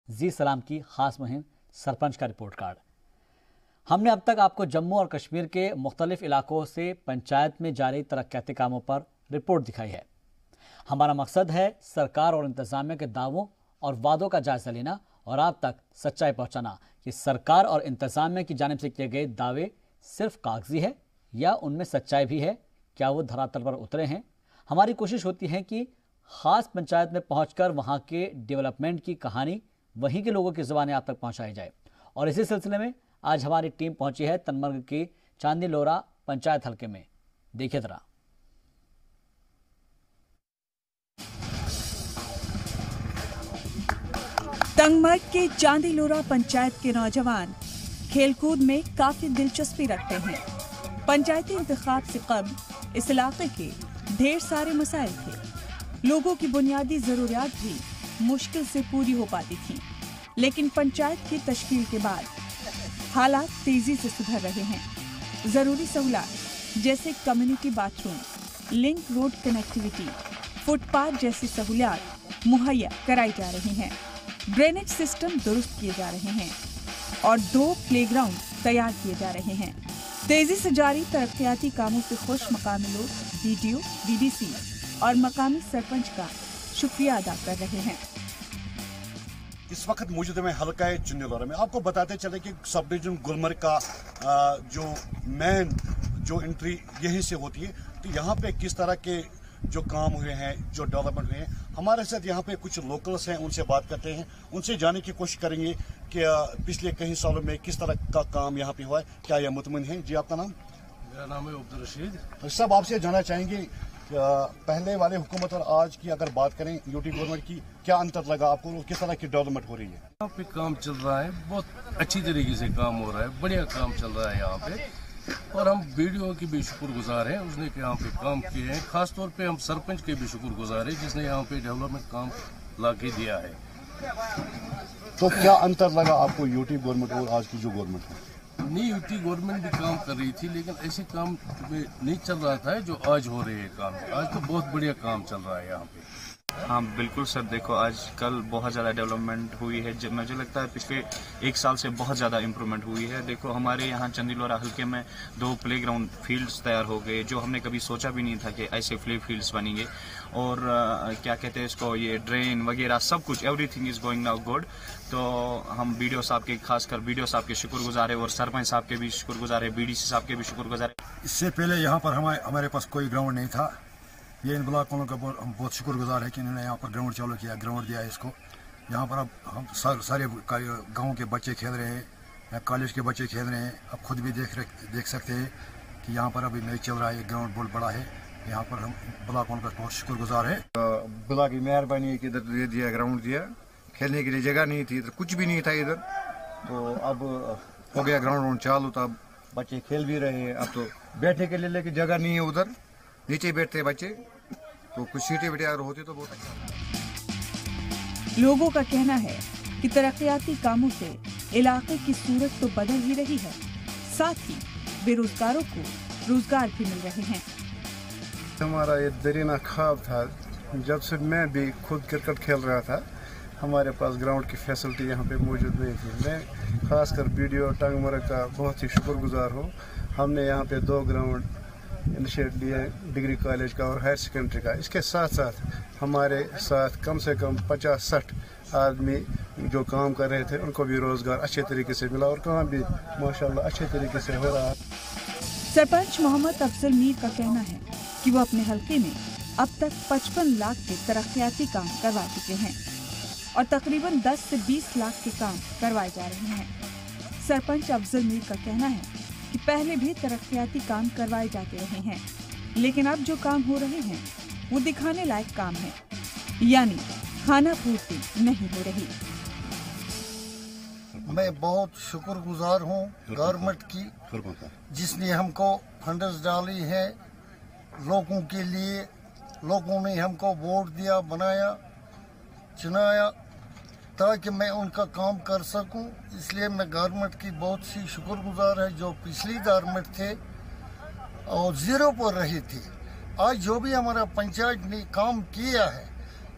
जी सलाम की खास मुहिम सरपंच का रिपोर्ट कार्ड। हमने अब तक आपको जम्मू और कश्मीर के मुख्तलिफ इलाकों से पंचायत में जारी तरक्याती कामों पर रिपोर्ट दिखाई है। हमारा मकसद है सरकार और इंतजामिया के दावों और वादों का जायजा लेना और आप तक सच्चाई पहुंचाना कि सरकार और इंतजामिया की जानिब से किए गए दावे सिर्फ कागजी है या उनमें सच्चाई भी है, क्या वो धरातल पर उतरे हैं। हमारी कोशिश होती है कि खास पंचायत में पहुंचकर वहां के डेवलपमेंट की कहानी वहीं के लोगों की ज़ुबानें आप तक पहुंचाई जाए। और इसी सिलसिले में आज हमारी टीम पहुंची है तनमर्ग की चांदी लोरा पंचायत हल्के में। देखिए जरा। तंगमर्ग के चांदी लोरा पंचायत के नौजवान खेलकूद में काफी दिलचस्पी रखते हैं। पंचायती इंतखाब से कबल इस इलाके के ढेर सारे मसाइल थे। लोगों की बुनियादी जरूरियात भी मुश्किल से पूरी हो पाती थी, लेकिन पंचायत की तश्कील के बाद हालात तेजी से सुधर रहे हैं। जरूरी सहूलियात जैसे community bathroom, link road connectivity, footpath जैसी सहूलियात मुहैया कराई जा रही हैं। ड्रेनेज सिस्टम दुरुस्त किए जा रहे हैं और 2 प्लेग्राउंड तैयार किए जा रहे हैं। तेजी से जारी तरक्याती कामों से खुश मकामी लोग बीडीओ, बीडीसी और मकामी सरपंच का शुक्रिया अदा कर रहे हैं। इस वक्त मौजूद में हल्का है चांदी लोरा में। आपको बताते चले कि सब डिवीजन गुलमर्ग का जो मेन जो एंट्री यहीं से होती है, तो यहाँ पे किस तरह के जो काम हुए हैं, जो डेवलपमेंट हुए हैं, हमारे साथ यहाँ पे कुछ लोकल्स हैं, उनसे बात करते हैं, उनसे जानने की कोशिश करेंगे कि पिछले कई सालों में किस तरह का काम यहाँ पे हुआ है, क्या यह मुतमईन है। जी आपका नाम? मेरा नाम है अब्दुल रशीद। तो सब आपसे जानना चाहेंगे पहले वाले हुकूमत और आज की अगर बात करें यूटी गवर्नमेंट की, क्या अंतर लगा आपको, किस तरह की डेवलपमेंट हो रही है? यहाँ पे काम चल रहा है, बहुत अच्छी तरीके से काम हो रहा है, बढ़िया काम चल रहा है यहाँ पे। और हम बीडीओ की भी शुक्रगुजार हैं, उसने यहाँ पे काम किए हैं। खास तौर पे हम सरपंच के भी शुक्रगुजार हैं, जिसने यहाँ पे डेवलपमेंट काम ला के दिया है। तो क्या अंतर लगा आपको यूटी गवर्नमेंट और आज की जो गवर्नमेंट है? नहीं, यूटी गवर्नमेंट भी काम कर रही थी, लेकिन ऐसे काम नहीं चल रहा था जो आज हो रहे हैं काम। आज तो बहुत बढ़िया काम चल रहा है यहाँ पे। हाँ बिल्कुल सर, देखो आजकल बहुत ज़्यादा डेवलपमेंट हुई है। जब मुझे लगता है पिछले 1 साल से बहुत ज़्यादा इम्प्रूवमेंट हुई है। देखो हमारे यहाँ चांदी लोरा हल्के में 2 प्लेग्राउंड फील्ड्स तैयार हो गए, जो हमने कभी सोचा भी नहीं था कि ऐसे फील्ड्स बनेंगे। और क्या कहते हैं इसको, ये ड्रेन वगैरह सब कुछ, everything is going now good. तो हम बीडीओ साहब के, खासकर बीडीओ साहब के शुक्रगुजार है और सरपंच साहब के भी शुक्रगुजार है, बीडीसी साहब के भी शुक्रगुजार है। इससे पहले यहाँ पर हमारे पास कोई ग्राउंड नहीं था। ये इन ब्लॉक वालों का हम बहुत शुक्रगुजार है कि इन्होंने यहाँ पर ग्राउंड चालू किया, ग्राउंड दिया है इसको। यहाँ पर अब हम सारे गाँव के बच्चे खेल रहे हैं या कॉलेज के बच्चे खेल रहे हैं। अब खुद भी देख सकते हैं कि यहाँ पर अभी मैच चल रहा है, ग्राउंड बहुत बड़ा है। यहाँ पर हम ब्लॉक वालों का बहुत शुक्रगुजार है। ब्लॉक की मेहरबानी कि इधर दे दिया, ग्राउंड दिया, खेलने के लिए जगह नहीं थी, इधर कुछ भी नहीं था इधर। तो अब हो गया ग्राउंड चालू, तो अब बच्चे खेल भी रहे हैं। अब तो बैठने के लिए लेकिन जगह नहीं है, उधर नीचे बैठते हैं बच्चे, तो कुछ सीटें भी तैयार होती तो बहुत अच्छा। लोगों का कहना है कि तरक्याती कामों से इलाके की सूरत तो बदल ही रही है, साथ ही बेरोजगारों को रोजगार भी मिल रहे हैं। हमारा ये दरीना ख्वाब था, जब से मैं भी खुद क्रिकेट खेल रहा था, हमारे पास ग्राउंड की फैसिलिटी यहाँ पे मौजूद नहीं थी। मैं खासकर बीडीओ तंगमर्ग का बहुत ही शुक्रगुजार हूँ। हमने यहाँ पे 2 ग्राउंड इनिशिएट लिए, डिग्री कॉलेज का और हायर सेकेंडरी का। इसके साथ साथ हमारे साथ कम से कम 50-60 आदमी जो काम कर रहे थे, उनको भी रोजगार अच्छे तरीके से मिला और काम भी माशाल्लाह अच्छे तरीके से हो रहा है। सरपंच मोहम्मद अफजल मीर का कहना है कि वो अपने हल्के में अब तक 55 लाख के तरक्याती काम करवा चुके हैं और तकरीबन 10 से 20 लाख के काम करवाए जा रहे हैं। सरपंच अफजल मीर का कहना है कि पहले भी तरक्याती काम करवाए जाते रहे हैं, लेकिन अब जो काम हो रहे हैं वो दिखाने लायक काम है, यानी खाना पूर्ति नहीं हो रही। मैं बहुत शुक्रगुजार हूँ गवर्नमेंट की, जिसने हमको फंड्स डाली है लोगों के लिए। लोगों ने हमको वोट दिया, बनाया, चुनाया, ताकि मैं उनका काम कर सकूं। इसलिए मैं गवर्नमेंट की बहुत सी शुक्रगुजार है। जो पिछली गवर्नमेंट थे और 0 पर रही थी, आज जो भी हमारा पंचायत ने काम किया है,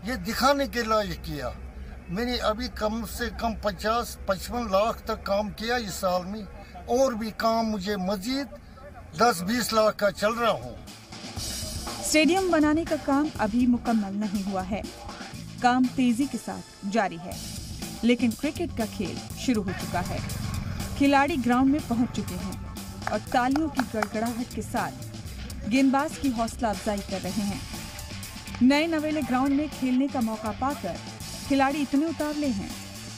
ये दिखाने के लायक किया। मैंने अभी कम से कम 50-55 लाख तक काम किया इस साल में, और भी काम मुझे मजीद 10-20 लाख का चल रहा हूँ। स्टेडियम बनाने का काम अभी मुकम्मल नहीं हुआ है, काम तेजी के साथ जारी है, लेकिन क्रिकेट का खेल शुरू हो चुका है। खिलाड़ी ग्राउंड में पहुंच चुके हैं और तालियों की गड़गड़ाहट के साथ गेंदबाज की हौसला अफजाई कर रहे हैं। नए नवेले ग्राउंड में खेलने का मौका पाकर खिलाड़ी इतने उतावले हैं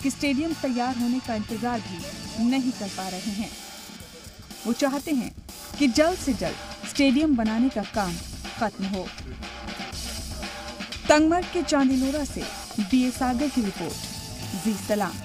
कि स्टेडियम तैयार होने का इंतजार भी नहीं कर पा रहे हैं। वो चाहते हैं कि जल्द से जल्द स्टेडियम बनाने का काम खत्म हो। तंगमर्ग के चांदीलोरा से बी.ए. सागर की रिपोर्ट, जी सलाम।